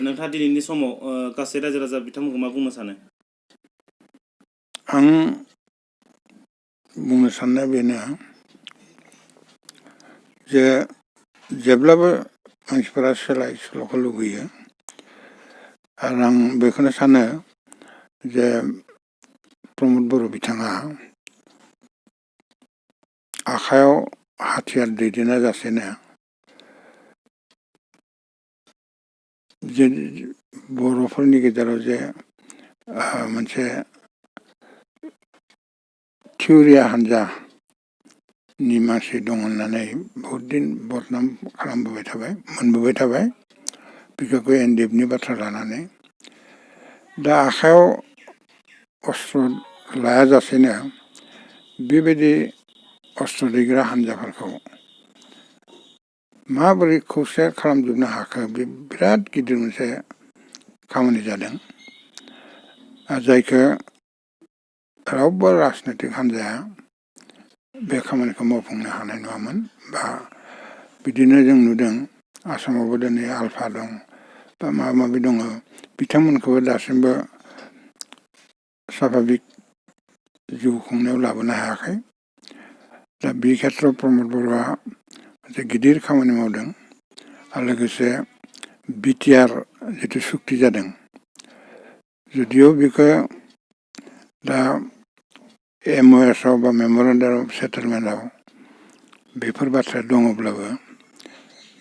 नोंथाङा दिनैनि समाव गासै रायजो राजा बिथांमोनखौ मा बुंनो सानो? आं बुंनो साननाया बेनो जे जेब्लाबो मानसिफोरा सोलाय सोल'खौ लुगैयो आरो आं बेखौनो सानो जे प्रमद बर' बिथाङा आखायाव हाथियार दैदेना जासेनो जे बर'फोरनि गेजेराव जे मोनसे थिउरिया हान्जानि मानसि दं होननानै बहुद दिन बदनाम खालामबोबाय थाबाय मोनबोबाय थाबाय बिखेखकै एनडिएफनि बाथ्रा लानानै दा आखायाव अस्त्र लायाजासेनो बेबायदि अस्त्र दैग्रा हान्जाफोरखौ माबोरै खौसे खालामजोबनो हाखो बे बिराद गिदिर मोनसे खामानि जादों जायखौ रावबो राजनैतिक हान्जाया बे खामानिखौ मावफुंनो हानाय नङामोन बा बिदिनो जों नुदों आसामावबो दिनै आलफा दं बा माबा माबि दङ बिथांमोनखौबो दासिमबो स्वाभाबिक जिउ खुंनायाव लाबोनो हायाखै दा बे खेथ्रआव प्रमद बर'आ मोनसे गिदिर खामानि मावदों आरो लोगोसे बिटिआर जिथु सुक्ति जादों जुदिअ बेखौ दा एमअएसआव बा मेमरेन्डाम अफ सेटेलमेन्टआव बेफोर बाथ्राया दङब्लाबो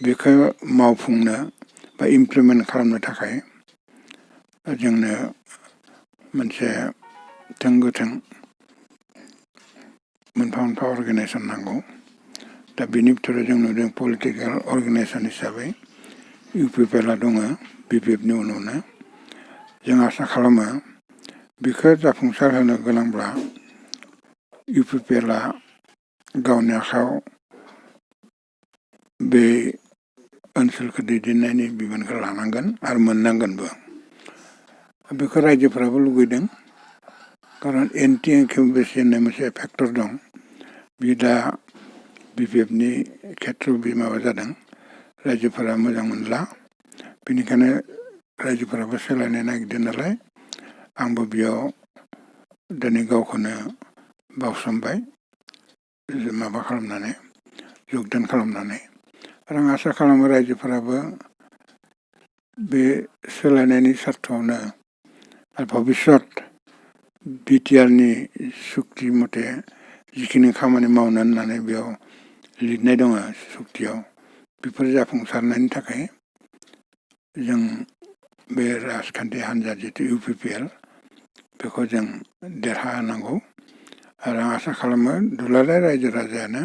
बेखौ मावफुंनो बा इमप्लिमेन्ट खालामनो थाखाय जोंनो मोनसे थोंगोथों मोनफा मोनफा अर्गेनाइजेसन नांगौ दा बेनि भितराव जों नुदों पलिटिकेल अर्गेनाइजेसन हिसाबै UPPL दङ BPFनि उनावनो जों आसा खालामो बेखौ जाफुंसार होनो गोनांब्ला UPPL गावनि आखायाव बे ओनसोलखौ दैदेननायनि बिबानखौ लानांगोन आरो मोननांगोनबो बेखौ रायजोफोराबो लुगैदों खारन एन्टि इनक्यूबेसि होननाय मोनसे फेक्टर दं बे दा BPFनि खेथ्रआव बे माबा जादों रायजोफोरा मोजां मोनला बेनिखायनो रायजोफोराबो सोलायनो नागिरदों नालाय आंबो बेयाव दिनै गावखौनो बावसोमबाय माबा खालामनानै जगदान खालामनानै आरो आं आसा खालामो रायजोफोराबो बे सोलायनायनि सार्थआवनो आरो भबिष्यत बिटिआरनि सुक्ति मथे जिखिनि खामानि मावनो होननानै बेयाव लिरनाय दङ सुक्तियाव बेफोर जाफुंसारनायनि थाखाय जों बे राजखान्थि हान्जा जिथु UPPL बेखौ जों देरहाहोनांगौ आरो आं आसा खालामो दुलाराय रायजो राजायानो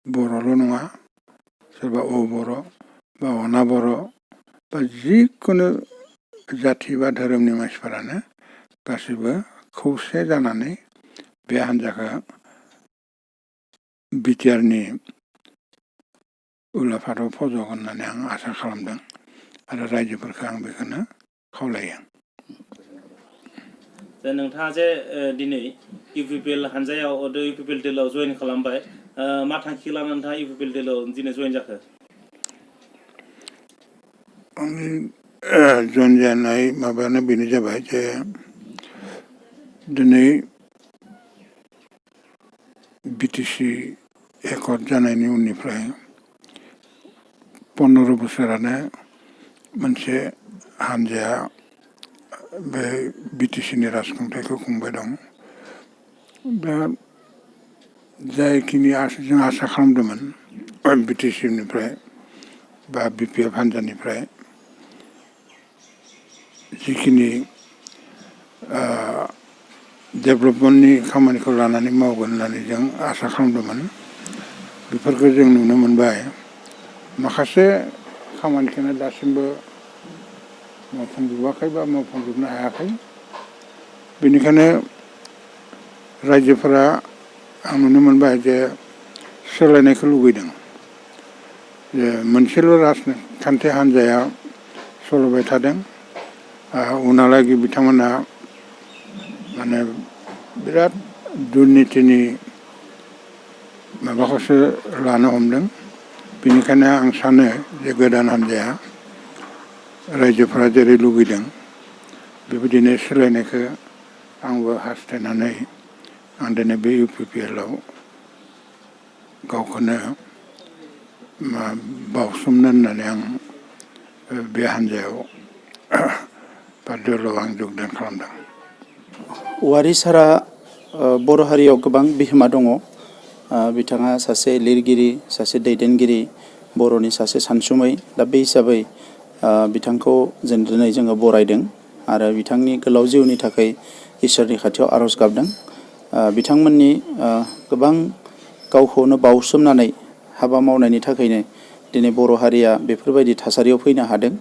बर'ल' नङा सोरबा बर' बा अना बर' बा जिखुनु जाथि बा धोरोमनि मानसिफोरानो गासैबो खौसे जानानै बे हान्जाखौ बिटिआरनि उलाफादाव फज'गोन होननानै आं आसा खालामदों आरो रायजोफोरखौ आं बेखौनो खावलायो। दा नोंथाङा जे दिनै UPPL हान्जायाव UPPL दोलोआव जयेन खालामबाय मा थांखि लानानै नोंथाङा UPPL दोलोआव दिनै जयेन जाखो? आंनि जयेन जानाय माबायानो बेनो जाबाय जे दिनै BTC एकर्ड जानायनि उननिफ्राय 15 बोसोरानो मोनसे हान्जाया बे BTCनि राजखुंथायखौ खुंबाय दं दा जायखिनि जों आसा खालामदोंमोन BTCनिफ्राय बा BPF हान्जानिफ्राय जिखिनि डेभेलपमेन्टनि खामानिखौ लानानै मावगोन होननानै जों आसा खालामदोंमोन बेफोरखौ जों नुनो मोनबाय माखासे खामानिखौनो दासिमबो मावफुंजोबाखै बा मावफुंजोबनो हायाखै बेनिखायनो रायजोफोरा आं नुनो मोनबाय जे सोलायनायखौ लुबैदों जे मोनसेल' राजखान्थि हान्जाया सलायबाय थादों उनहालागै बिथांमोना माने बिराद दुर्नितिनि माबाखौसो लानो हमदों बेनिखायनो आं सानो जे गोदान हान्जाया रायजोफोरा जेरै लुबैदों बेबायदिनो सोलायनायखौ आंबो हास्थायनानै आं दिनै बे UPPL आव गावखौनो बावसोमनो होननानै आं बे हान्जायाव बा दोलोआव आं जगदान खालामदों। औवारि सारा बर' हारियाव गोबां बिहोमा दङ। बिथाङा सासे लिरगिरि, सासे दैदेनगिरि, बर'नि सासे सानसुमै। दा बे हिसाबै बिथांखौ जों दिनै जोङो बरायदों आरो बिथांनि गोलाव जिउनि थाखाय इसोरनि खाथियाव आर'ज गाबदों। बिथांमोननि गोबां गावखौनो बावसोमनानै हाबा मावनायनि थाखायनो दिनै बर' हारिया बेफोरबायदि थासारियाव फैनो हादों।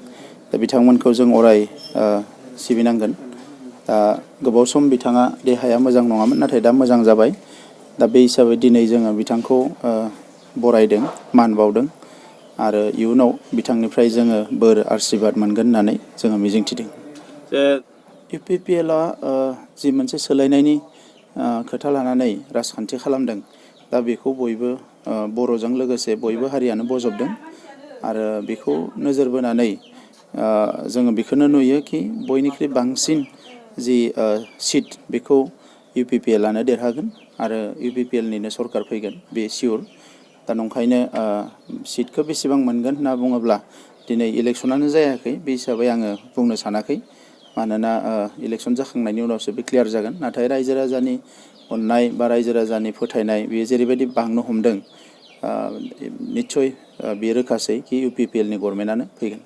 दा बिथांमोनखौ जों अराय सिबिनांगोन। दा गोबाव सम बिथाङा देहाया मोजां नङामोन, नाथाय दा मोजां जाबाय। दा बे हिसाबै दिनै जोङो बिथांखौ बरायदों, मान बावदों आरो इयुनाव बिथांनिफ्राय जोङो बोर आशीर्बाद मोनगोन होननानै जोङो मिजिंथिदों। UPPL जि मोनसे सोलायनायनि खोथा लानानै राजखान्थि खालामदों, दा बेखौ बयबो बर'जों लोगोसे बयबो हारियानो बजबदों आरो बेखौ नोजोर बोनानै जोङो बेखौनो नुयो कि बयनिख्रुइ बांसिन जि सिट बेखौ UPPL आनो देरहागोन आरो UPPL निनो सरकार फैगोन, बे सियर। दा नंखायनो सिटखौ बेसेबां मोनगोन होनना बुङोब्ला दिनै इलेक्सनानो जायाखै, बे हिसाबै आङो बुंनो सानाखै। मानोना इलेक्सन जाखांनायनि उनावसो बे क्लियार जागोन। नाथाय रायजो राजानि अननाय बा रायजो राजानि फोथायनाय बेयो जेरैबायदि बांनो हमदों, निस्सय बेयो रोखासै कि UPPL नि गभर्नमेन्टआनो फैगोन।